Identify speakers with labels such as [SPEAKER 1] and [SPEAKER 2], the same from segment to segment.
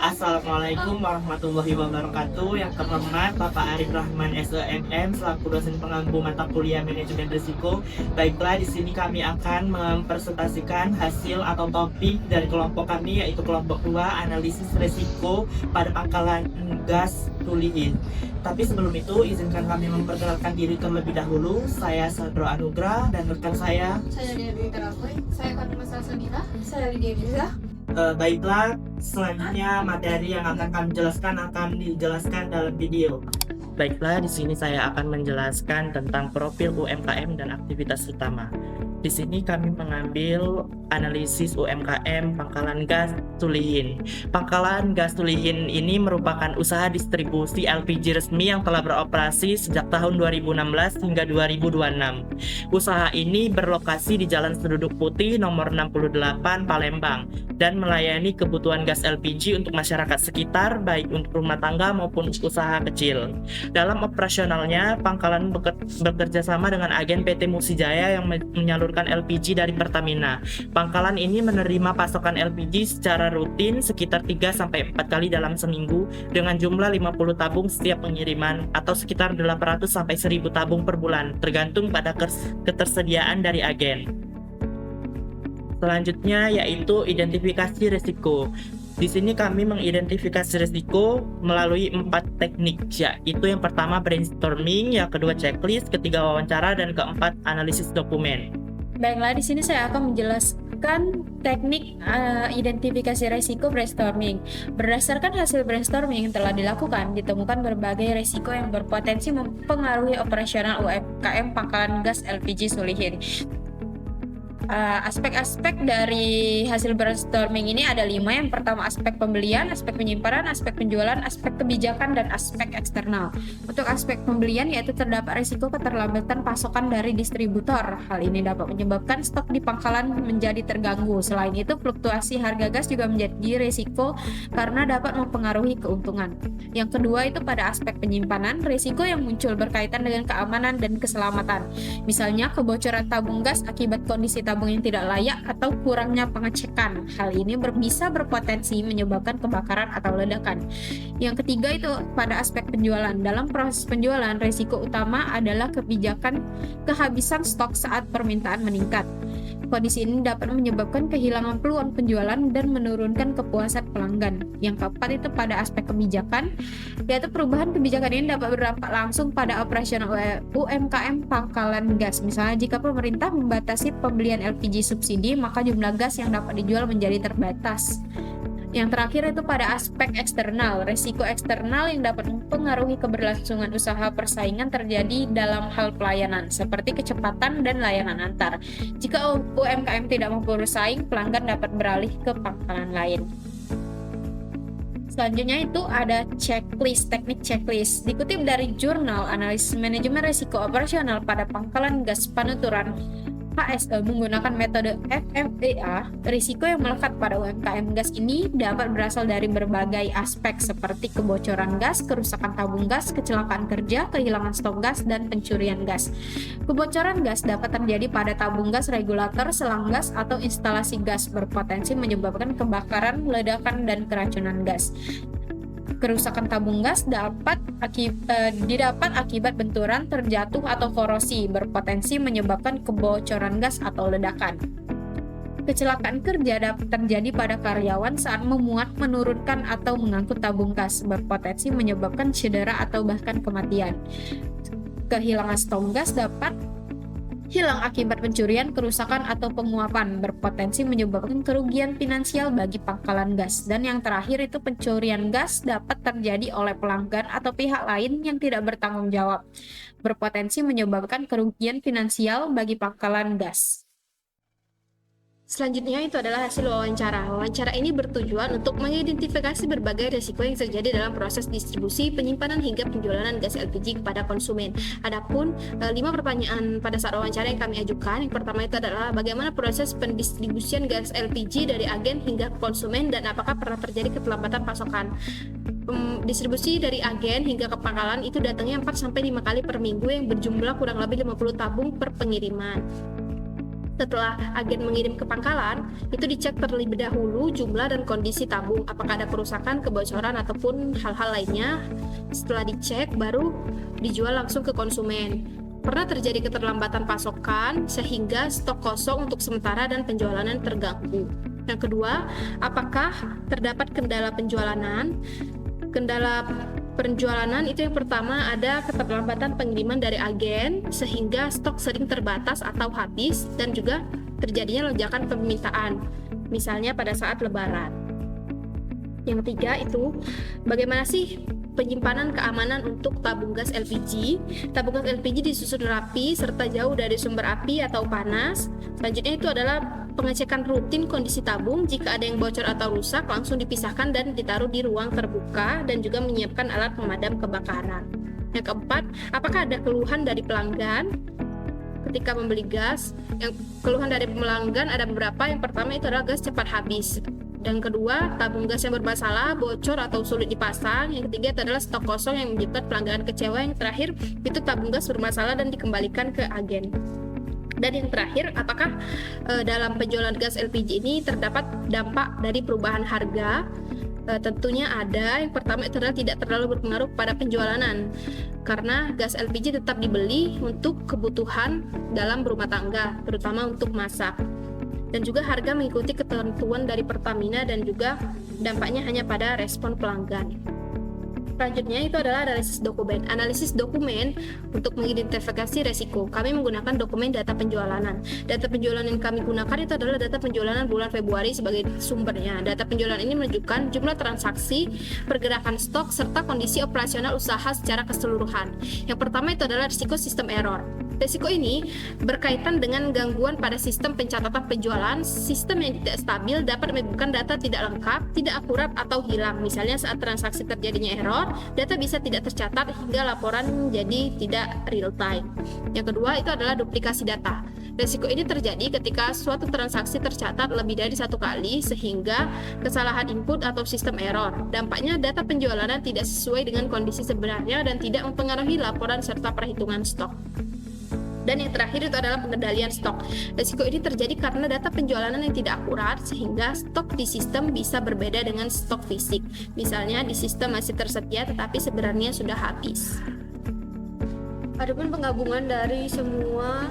[SPEAKER 1] Assalamualaikum warahmatullahi wabarakatuh. Yang terhormat Bapak Arif Rahman SEMM selaku dosen pengampu mata kuliah manajemen risiko. Baiklah, di sini kami akan mempresentasikan hasil atau topik dari kelompok kami, yaitu kelompok 2 analisis risiko pada pangkalan gas tuliin. Tapi sebelum itu izinkan kami memperkenalkan diri terlebih dahulu. Saya Sandro Anugrah dan rekan saya
[SPEAKER 2] Dewi Terakoy, saya Fatimah Salsabila, saya Lydia Mirza.
[SPEAKER 1] Baiklah, selanjutnya materi yang akan kami jelaskan akan dijelaskan dalam video. Baiklah, di sini saya akan menjelaskan tentang profil UMKM dan aktivitas utama. Di sini kami mengambil analisis UMKM Pangkalan Gas Tulihin. Pangkalan Gas Tulihin ini merupakan usaha distribusi LPG resmi yang telah beroperasi sejak tahun 2016 hingga 2026. Usaha ini berlokasi di Jalan Seduduk Putih nomor 68 Palembang dan melayani kebutuhan gas LPG untuk masyarakat sekitar, baik untuk rumah tangga maupun usaha kecil. Dalam operasionalnya, Pangkalan bekerja sama dengan agen PT Musijaya yang menyalurkan LPG dari Pertamina. Pangkalan ini menerima pasokan LPG secara rutin sekitar 3-4 kali dalam seminggu dengan jumlah 50 tabung setiap pengiriman atau sekitar 800-1000 tabung per bulan, tergantung pada ketersediaan dari agen. Selanjutnya yaitu identifikasi risiko. Di sini kami mengidentifikasi risiko melalui 4 teknik, yaitu yang pertama brainstorming, yang kedua checklist, ketiga wawancara, dan keempat analisis dokumen.
[SPEAKER 2] Baiklah, di sini saya akan menjelaskan teknik identifikasi risiko brainstorming. Berdasarkan hasil brainstorming yang telah dilakukan, ditemukan berbagai risiko yang berpotensi mempengaruhi operasional UMKM Pangkalan Gas LPG Tulihin. Aspek-aspek dari hasil brainstorming ini ada 5. Yang pertama aspek pembelian, aspek penyimpanan, aspek penjualan, aspek kebijakan, dan aspek eksternal. Untuk aspek pembelian yaitu terdapat risiko keterlambatan pasokan dari distributor. Hal ini dapat menyebabkan stok di pangkalan menjadi terganggu. Selain itu, fluktuasi harga gas juga menjadi risiko karena dapat mempengaruhi keuntungan. Yang kedua itu pada aspek penyimpanan, risiko yang muncul berkaitan dengan keamanan dan keselamatan. Misalnya kebocoran tabung gas akibat kondisi tabung yang tidak layak atau kurangnya pengecekan. Hal ini bisa berpotensi menyebabkan kebakaran atau ledakan. Yang ketiga itu pada aspek penjualan. Dalam proses penjualan, risiko utama adalah kebijakan kehabisan stok saat permintaan meningkat. Kondisi ini dapat menyebabkan kehilangan peluang penjualan dan menurunkan kepuasan pelanggan. Yang keempat itu pada aspek kebijakan, yaitu perubahan kebijakan ini dapat berdampak langsung pada operasional UMKM Pangkalan Gas. Misalnya jika pemerintah membatasi pembelian LPG subsidi, maka jumlah gas yang dapat dijual menjadi terbatas. Yang terakhir itu pada aspek eksternal. Risiko eksternal yang dapat mempengaruhi keberlangsungan usaha persaingan terjadi dalam hal pelayanan, seperti kecepatan dan layanan antar. Jika UMKM tidak mampu bersaing, pelanggan dapat beralih ke pangkalan lain. Selanjutnya itu ada checklist, teknik checklist. Dikutip dari jurnal Analisis Manajemen Risiko Operasional pada Pangkalan Gas Penuturan HSE menggunakan metode FMEA, risiko yang melekat pada UMKM gas ini dapat berasal dari berbagai aspek seperti kebocoran gas, kerusakan tabung gas, kecelakaan kerja, kehilangan stok gas, dan pencurian gas. Kebocoran gas dapat terjadi pada tabung gas, regulator, selang gas, atau instalasi gas, berpotensi menyebabkan kebakaran, ledakan, dan keracunan gas. Kerusakan tabung gas didapat akibat benturan, terjatuh, atau korosi, berpotensi menyebabkan kebocoran gas atau ledakan. Kecelakaan kerja dapat terjadi pada karyawan saat memuat, menurunkan, atau mengangkut tabung gas, berpotensi menyebabkan cedera atau bahkan kematian. Kehilangan stok gas dapat hilang akibat pencurian, kerusakan, atau penguapan, berpotensi menyebabkan kerugian finansial bagi pangkalan gas. Dan yang terakhir itu pencurian gas dapat terjadi oleh pelanggan atau pihak lain yang tidak bertanggung jawab, berpotensi menyebabkan kerugian finansial bagi pangkalan gas. Selanjutnya itu adalah hasil wawancara. Wawancara ini bertujuan untuk mengidentifikasi berbagai risiko yang terjadi dalam proses distribusi, penyimpanan, hingga penjualan gas LPG kepada konsumen. Adapun 5 pertanyaan pada saat wawancara yang kami ajukan. Yang pertama itu adalah bagaimana proses pendistribusian gas LPG dari agen hingga konsumen dan apakah pernah terjadi keterlambatan pasokan. Distribusi dari agen hingga ke pangkalan itu datangnya 4-5 kali per minggu yang berjumlah kurang lebih 50 tabung per pengiriman.
[SPEAKER 3] Setelah agen mengirim ke pangkalan, itu dicek terlebih dahulu jumlah dan kondisi tabung, apakah ada kerusakan, kebocoran, ataupun hal-hal lainnya. Setelah dicek, baru dijual langsung ke konsumen. Pernah terjadi keterlambatan pasokan sehingga stok kosong untuk sementara dan penjualan terganggu. Yang kedua, apakah terdapat kendala penjualan? Kendala penjualan itu yang pertama ada keterlambatan pengiriman dari agen sehingga stok sering terbatas atau habis dan juga terjadinya lonjakan permintaan, misalnya pada saat lebaran. Yang ketiga itu bagaimana sih penyimpanan keamanan untuk tabung gas LPG. Tabung gas LPG disusun rapi serta jauh dari sumber api atau panas. Selanjutnya itu adalah pengecekan rutin kondisi tabung. Jika ada yang bocor atau rusak, langsung dipisahkan dan ditaruh di ruang terbuka dan juga menyiapkan alat pemadam kebakaran. Yang keempat, apakah ada keluhan dari pelanggan ketika membeli gas? Yang keluhan dari pelanggan ada beberapa. Yang pertama itu adalah gas cepat habis. Dan kedua, tabung gas yang bermasalah, bocor atau sulit dipasang. Yang ketiga itu adalah stok kosong yang menyebabkan pelanggan kecewa. Yang terakhir itu tabung gas bermasalah dan dikembalikan ke agen. Dan yang terakhir, apakah dalam penjualan gas LPG ini terdapat dampak dari perubahan harga? Tentunya ada. Yang pertama itu adalah tidak terlalu berpengaruh pada penjualan, karena gas LPG tetap dibeli untuk kebutuhan dalam rumah tangga, terutama untuk masak. Dan juga harga mengikuti ketentuan dari Pertamina dan juga dampaknya hanya pada respon pelanggan. Selanjutnya itu adalah analisis dokumen. Analisis dokumen untuk mengidentifikasi resiko. Kami menggunakan dokumen data penjualan. Data penjualan yang kami gunakan itu adalah data penjualan bulan Februari sebagai sumbernya. Data penjualan ini menunjukkan jumlah transaksi, pergerakan stok, serta kondisi operasional usaha secara keseluruhan. Yang pertama itu adalah risiko sistem error. Risiko ini berkaitan dengan gangguan pada sistem pencatatan penjualan. Sistem yang tidak stabil dapat menyebabkan data tidak lengkap, tidak akurat, atau hilang. Misalnya saat transaksi terjadinya error, data bisa tidak tercatat hingga laporan menjadi tidak real time. Yang kedua itu adalah duplikasi data. Risiko ini terjadi ketika suatu transaksi tercatat lebih dari satu kali sehingga kesalahan input atau sistem error. Dampaknya data penjualan tidak sesuai dengan kondisi sebenarnya dan tidak mempengaruhi laporan serta perhitungan stok. Dan yang terakhir itu adalah pengendalian stok. Risiko ini terjadi karena data penjualan yang tidak akurat sehingga stok di sistem bisa berbeda dengan stok fisik. Misalnya di sistem masih tersedia tetapi sebenarnya sudah habis. Adapun penggabungan dari semua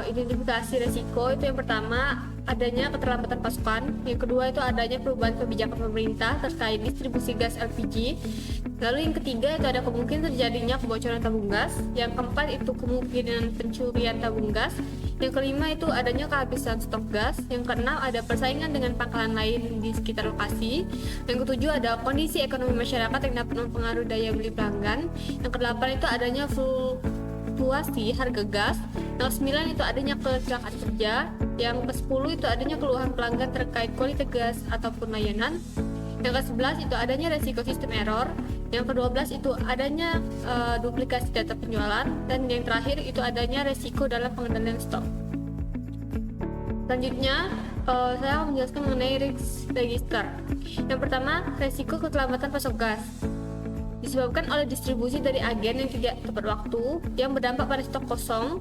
[SPEAKER 3] identifikasi risiko itu yang pertama adanya keterlambatan pasokan, yang kedua itu adanya perubahan kebijakan pemerintah terkait distribusi gas LPG, lalu yang ketiga itu ada kemungkinan terjadinya kebocoran tabung gas, yang keempat itu kemungkinan pencurian tabung gas, yang kelima itu adanya kehabisan stok gas, yang keenam ada persaingan dengan pangkalan lain di sekitar lokasi, yang ketujuh ada kondisi ekonomi masyarakat yang dapat mempengaruhi daya beli pelanggan, yang kedelapan itu adanya fluktuasi harga gas, yang ke-9 itu adanya kecelakaan kerja, yang ke-10 itu adanya keluhan pelanggan terkait kualitas gas ataupun layanan, yang ke-11 itu adanya resiko sistem error, yang ke-12 itu adanya duplikasi data penjualan, dan yang terakhir itu adanya resiko dalam pengendalian stok. Selanjutnya saya akan menjelaskan mengenai risk register. Yang pertama, resiko keterlambatan pasok gas disebabkan oleh distribusi dari agen yang tidak tepat waktu, yang berdampak pada stok kosong,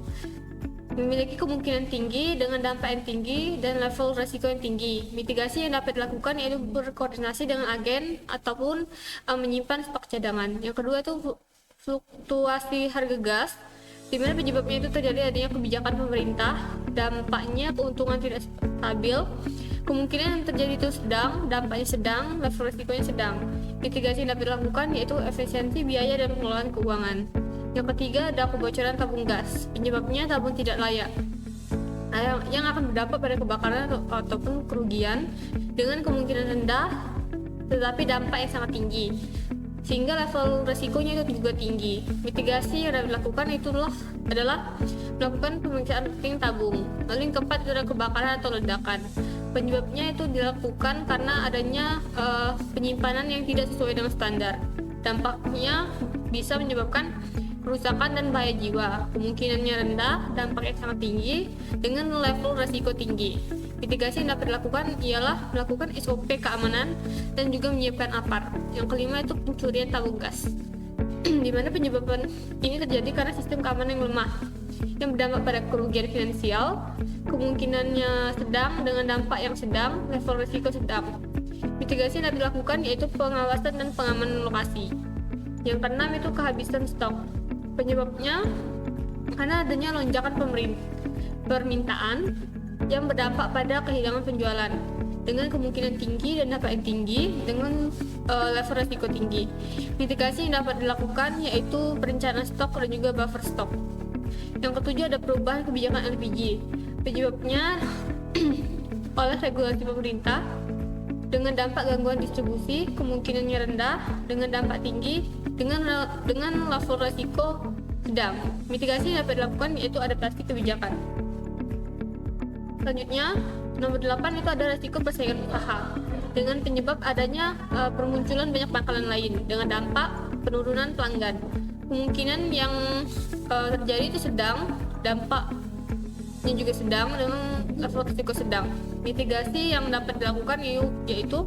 [SPEAKER 3] memiliki kemungkinan tinggi dengan dampak yang tinggi dan level resiko yang tinggi. Mitigasi yang dapat dilakukan yaitu berkoordinasi dengan agen ataupun menyimpan stok cadangan. Yang kedua itu fluktuasi harga gas, di mana penyebabnya itu terjadi adanya kebijakan pemerintah, dampaknya keuntungan tidak stabil, kemungkinan yang terjadi itu sedang, dampaknya sedang, level resikonya sedang. Mitigasi yang dapat dilakukan yaitu efisiensi biaya dan pengelolaan keuangan. Yang ketiga ada kebocoran tabung gas, penyebabnya tabung tidak layak, yang akan berdampak pada kebakaran ataupun kerugian dengan kemungkinan rendah tetapi dampak yang sangat tinggi, sehingga level resikonya itu juga tinggi. Mitigasi yang dapat dilakukan adalah melakukan pemeriksaan rutin tabung. Lalu yang keempat adalah kebakaran atau ledakan. Penyebabnya itu dilakukan karena adanya penyimpanan yang tidak sesuai dengan standar. Dampaknya bisa menyebabkan kerusakan dan bahaya jiwa. Kemungkinannya rendah, dampaknya sangat tinggi dengan level resiko tinggi. Mitigasi yang dapat dilakukan ialah melakukan SOP keamanan dan juga menyiapkan APAR. Yang kelima itu pencurian tabung gas, di mana penyebab ini terjadi karena sistem keamanan yang lemah. yang berdampak pada kerugian finansial, kemungkinannya sedang dengan dampak yang sedang, level risiko sedang. Mitigasi yang dapat dilakukan yaitu pengawasan dan pengamanan lokasi. Yang keenam itu kehabisan stok. Penyebabnya karena adanya lonjakan permintaan yang berdampak pada kehilangan penjualan dengan kemungkinan tinggi dan dampak yang tinggi dengan level risiko tinggi. Mitigasi yang dapat dilakukan yaitu perencanaan stok dan juga buffer stok. Yang ketujuh ada perubahan kebijakan LPG. Penyebabnya oleh regulasi pemerintah dengan dampak gangguan distribusi, kemungkinannya rendah, dengan dampak tinggi, dengan level risiko sedang. Mitigasi yang dapat dilakukan yaitu adaptasi kebijakan. Selanjutnya, nomor 8 itu ada risiko persaingan usaha dengan penyebab adanya permunculan banyak pangkalan lain dengan dampak penurunan pelanggan. Kemungkinan yang terjadi itu sedang, dampaknya juga sedang dengan level risiko sedang. Mitigasi yang dapat dilakukan yaitu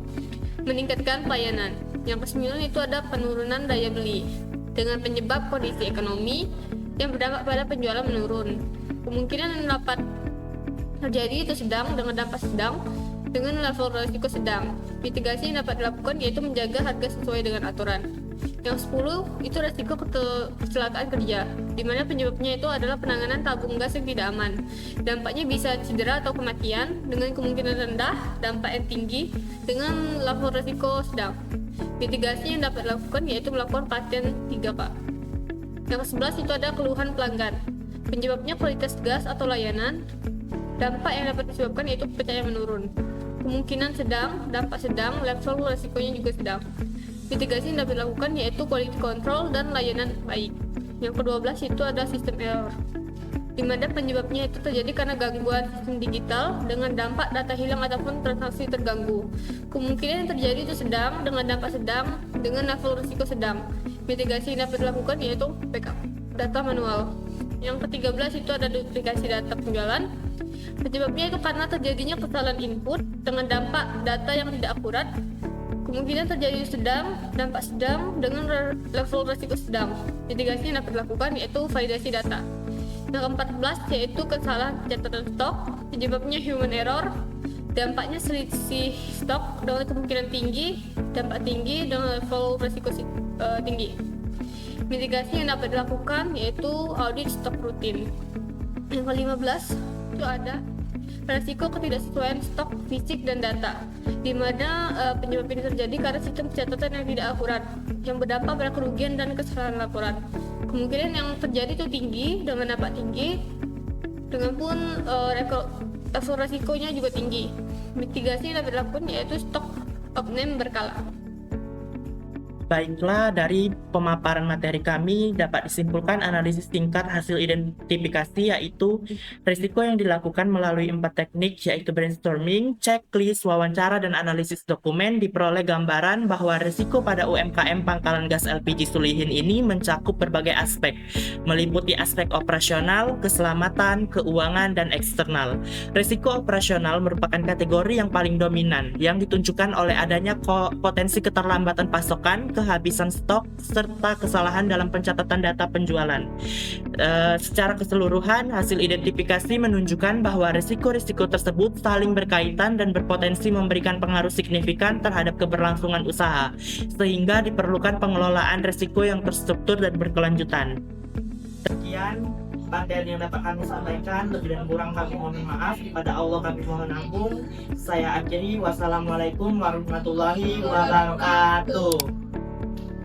[SPEAKER 3] meningkatkan pelayanan. Yang ke-9 itu ada penurunan daya beli dengan penyebab kondisi ekonomi yang berdampak pada penjualan menurun. Kemungkinan yang dapat terjadi itu sedang dengan dampak sedang dengan level risiko sedang. Mitigasi yang dapat dilakukan yaitu menjaga harga sesuai dengan aturan. Yang 10 itu risiko kecelakaan kerja, di mana penyebabnya itu adalah penanganan tabung gas yang tidak aman. Dampaknya bisa cedera atau kematian dengan kemungkinan rendah, dampak yang tinggi dengan level risiko sedang. Mitigasi yang dapat dilakukan yaitu melakukan pelatihan 3K. Yang ke-11 itu ada keluhan pelanggan. Penyebabnya kualitas gas atau layanan. Dampak yang dapat disebabkan yaitu kepercayaan menurun. Kemungkinan sedang, dampak sedang, level risikonya juga sedang. Mitigasi yang dapat dilakukan yaitu quality control dan layanan baik. Yang ke-12 itu ada sistem error, di mana penyebabnya itu terjadi karena gangguan sistem digital dengan dampak data hilang ataupun transaksi terganggu. Kemungkinan yang terjadi itu sedang dengan dampak sedang dengan level risiko sedang. Mitigasi yang dapat dilakukan yaitu backup data manual. Yang ke-13 itu ada duplikasi data penjualan. Penyebabnya itu karena terjadinya kesalahan input dengan dampak data yang tidak akurat. Kemungkinan terjadi sedang, dampak sedang dengan level risiko sedang. Mitigasi yang dapat dilakukan yaitu validasi data. Yang ke-14 yaitu kesalahan pencatatan stok. Penyebabnya human error. Dampaknya selisih stok dengan kemungkinan tinggi, dampak tinggi dengan level risiko tinggi. Mitigasi yang dapat dilakukan yaitu audit stok rutin. Yang ke-15 itu ada risiko ketidaksesuaian stok fisik dan data, di mana penyebab ini terjadi karena sistem pencatatan yang tidak akurat yang berdampak pada kerugian dan kesalahan laporan. Kemungkinan yang terjadi itu tinggi dengan dampak tinggi, dengan pun level risikonya juga tinggi. Mitigasi yang dapat dilakukan yaitu stok off-name berkala.
[SPEAKER 1] Baiklah, dari pemaparan materi kami dapat disimpulkan analisis singkat hasil identifikasi yaitu risiko yang dilakukan melalui 4 teknik yaitu brainstorming, checklist, wawancara, dan analisis dokumen. Diperoleh gambaran bahwa risiko pada UMKM pangkalan gas LPG Sulihin ini mencakup berbagai aspek, meliputi aspek operasional, keselamatan, keuangan, dan eksternal. Risiko operasional merupakan kategori yang paling dominan yang ditunjukkan oleh adanya potensi keterlambatan pasokan, kehabisan stok, serta kesalahan dalam pencatatan data penjualan. Secara keseluruhan, hasil identifikasi menunjukkan bahwa risiko-risiko tersebut saling berkaitan dan berpotensi memberikan pengaruh signifikan terhadap keberlangsungan usaha, sehingga diperlukan pengelolaan risiko yang terstruktur dan berkelanjutan. Sekian materi yang dapat kami sampaikan, lebih dan kurang kami mohon maaf, kepada Allah kami mohon ampun. Saya akhiri, wassalamualaikum warahmatullahi wabarakatuh.